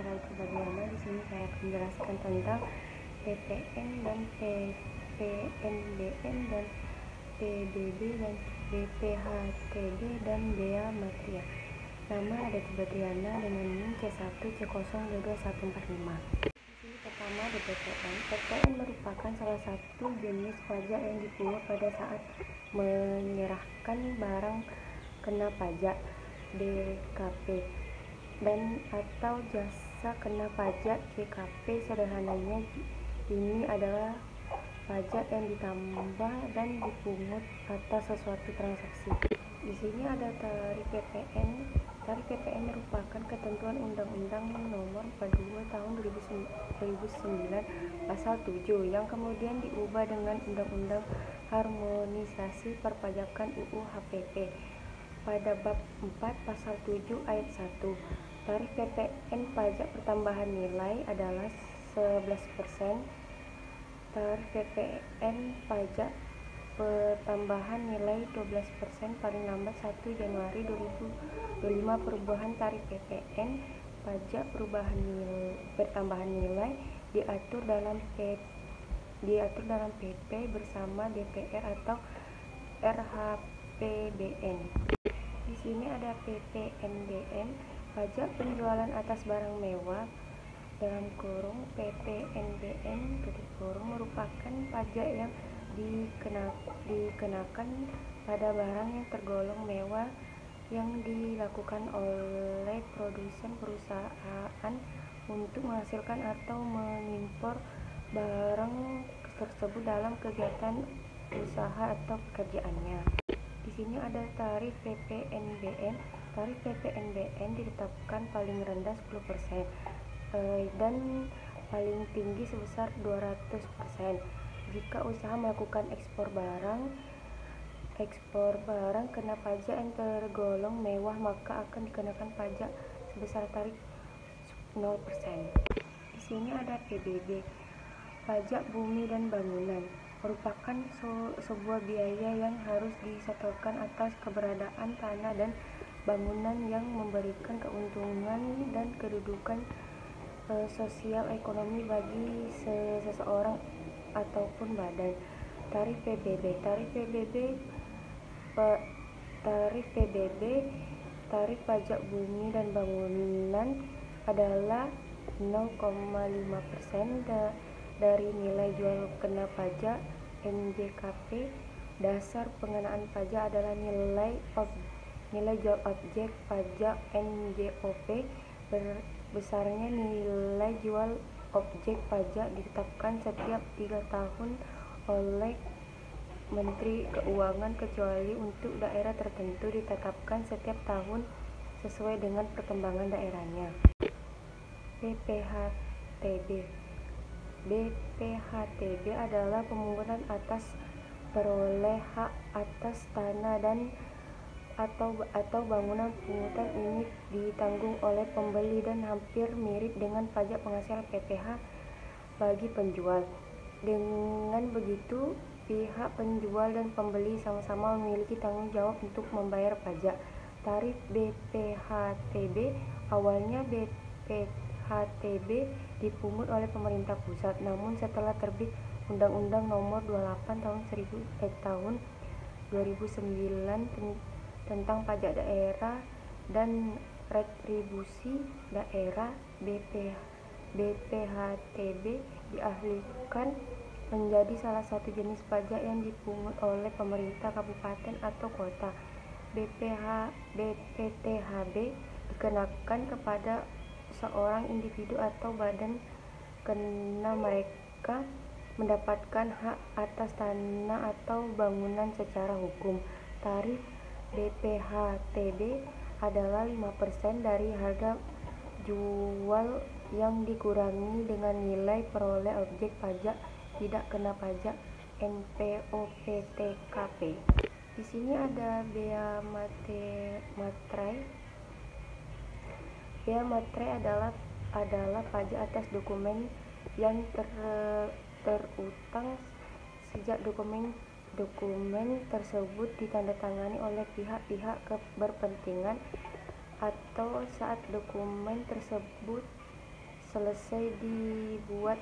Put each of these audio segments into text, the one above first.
saya Raisa Badiana. Di sini saya akan menjelaskan tentang PPN dan PPNBM dan PBB dan BPHTB dan Bea Materia. Nama Raisa Badiana dengan NIM C1C0222145. Di sini pertama ada PPN. PPN merupakan salah satu jenis pajak yang dipungut pada saat menyerahkan barang kena pajak DKP dan atau jasa kena pajak JKP. Sederhananya ini adalah pajak yang ditambah dan dipungut atas sesuatu transaksi. Di sini ada tarif PPN. Tarif PPN merupakan ketentuan Undang-Undang Nomor 42 Tahun 2009 Pasal 7 yang kemudian diubah dengan Undang-Undang Harmonisasi Perpajakan UU HPP pada bab 4 Pasal 7 Ayat 1. Tarif PPN pajak pertambahan nilai adalah 11%. Tarif PPN pajak pertambahan nilai 12% paling lambat 1 Januari 2025. Perubahan tarif PPN pajak pertambahan nilai diatur dalam PP bersama DPR atau RHPBN. Di sini ada PPNBM, pajak penjualan atas barang mewah (PPNBM) merupakan pajak yang dikenakan pada barang yang tergolong mewah yang dilakukan oleh produsen perusahaan untuk menghasilkan atau mengimpor barang tersebut dalam kegiatan usaha atau pekerjaannya. Di sini ada tarif PPNBM. Tarif PPNBM ditetapkan paling rendah 10% dan paling tinggi sebesar 200%. Jika usaha melakukan ekspor barang kena pajak yang tergolong mewah, maka akan dikenakan pajak sebesar tarif 0%. Di sini ada PBB, pajak bumi dan bangunan, merupakan sebuah biaya yang harus disetorkan atas keberadaan tanah dan bangunan yang memberikan keuntungan dan kedudukan sosial ekonomi bagi seseorang ataupun badan. Tarif PBB. Tarif pajak bumi dan bangunan adalah 0,5% dari nilai jual kena pajak NJKP. Dasar pengenaan pajak adalah nilai jual objek pajak NJOP. Besarnya nilai jual objek pajak ditetapkan setiap 3 tahun oleh Menteri Keuangan kecuali untuk daerah tertentu ditetapkan setiap tahun sesuai dengan perkembangan daerahnya. BPHTB adalah pemungutan atas peroleh hak atas tanah dan atau bangunan. Pungutan ini ditanggung oleh pembeli dan hampir mirip dengan pajak penghasilan PPh bagi penjual. Dengan begitu, pihak penjual dan pembeli sama-sama memiliki tanggung jawab untuk membayar pajak. Tarif BPHTB. Awalnya BPHTB dipungut oleh pemerintah pusat, namun setelah terbit Undang-Undang Nomor 28 Tahun 2009 tentang pajak daerah dan retribusi daerah, BPHTB dialihkan menjadi salah satu jenis pajak yang dipungut oleh pemerintah kabupaten atau kota. BPTHB dikenakan kepada seorang individu atau badan karena mereka mendapatkan hak atas tanah atau bangunan secara hukum. Tarif BPHTB adalah 5% dari harga jual yang dikurangi dengan nilai peroleh objek pajak tidak kena pajak NPOPTKP. Di sini ada bea materai. Bea materai adalah pajak atas dokumen yang terutang sejak dokumen tersebut ditandatangani oleh pihak-pihak berkepentingan atau saat dokumen tersebut selesai dibuat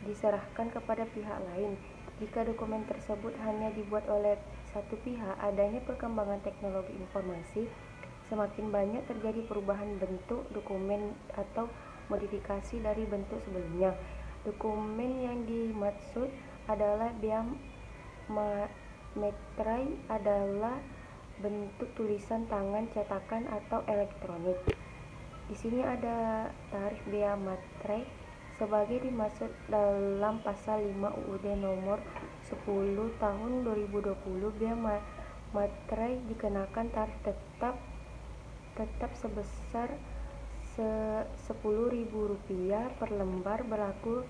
diserahkan kepada pihak lain. Jika dokumen tersebut hanya dibuat oleh satu pihak, adanya perkembangan teknologi informasi, semakin banyak terjadi perubahan bentuk dokumen atau modifikasi dari bentuk sebelumnya. Dokumen yang dimaksud adalah biometri adalah bentuk tulisan tangan, cetakan, atau elektronik. Di sini ada tarif bea materai sebagai dimaksud dalam pasal 5 UUD nomor 10 tahun 2020. Bea materai dikenakan tarif tetap sebesar Rp10.000 per lembar berlaku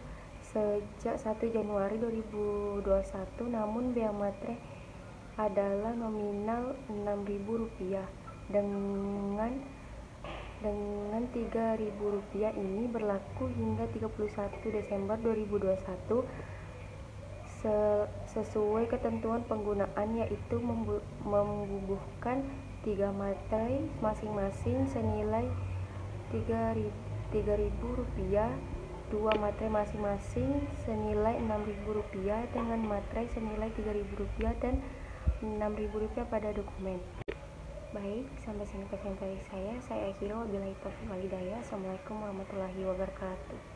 sejak 1 Januari 2021, namun bea materai adalah nominal Rp6.000 dengan Rp3.000 ini berlaku hingga 31 Desember 2021 sesuai ketentuan penggunaan, yaitu membubuhkan 3 materai masing-masing senilai Rp3.000, 2 materai masing-masing senilai Rp6.000 dengan materai senilai Rp3.000 dan Rp6.000 pada dokumen. Baik, sampai sini presentasi saya akhiri. Wabillahi taufiq wal hidayah. Assalamualaikum warahmatullahi wabarakatuh.